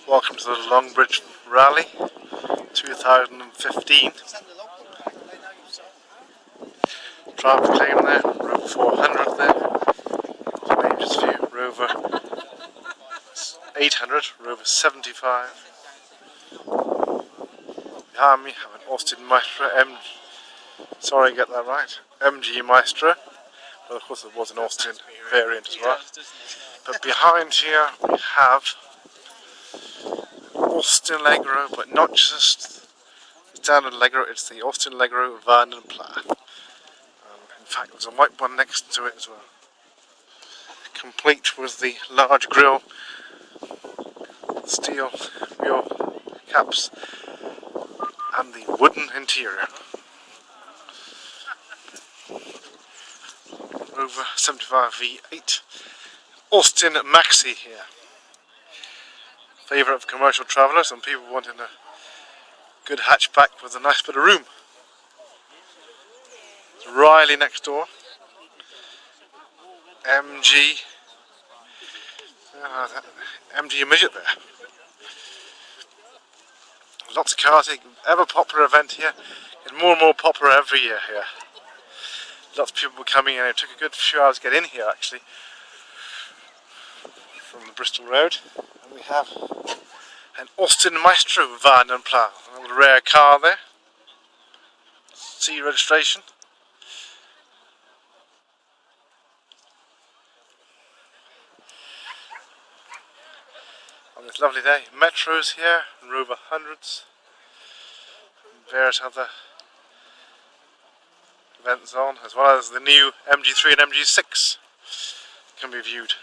Welcome to the Longbridge Rally 2015. Drive Acclaim there, Rover 400 there, Midget's view, Rover 800, Rover 75. Behind me have an Austin Maestro, sorry I get that right, MG Maestro. Well, of course there was an Austin variant as well. But behind here we have Austin Allegro, but not just the standard Allegro, it's the Austin Allegro Vanden and Plas. In fact, there's a white one next to it as well. Complete with the large grille, steel wheel caps, and the wooden interior. Rover 75 V8, Austin Maxi here. Favourite of commercial travellers and people wanting a good hatchback with a nice bit of room. There's Riley next door. MG Midget there. Lots of cars here, ever popular event here. It's more and more popular every year here. Lots of people coming in. It took a good few hours to get in here actually from the Bristol Road. And we have an Austin Maestro Vanden and Plas, a little rare car there. C registration. On this lovely day, Metros here, Rover 100s, and various other events on, as well as the new MG3 and MG6 can be viewed.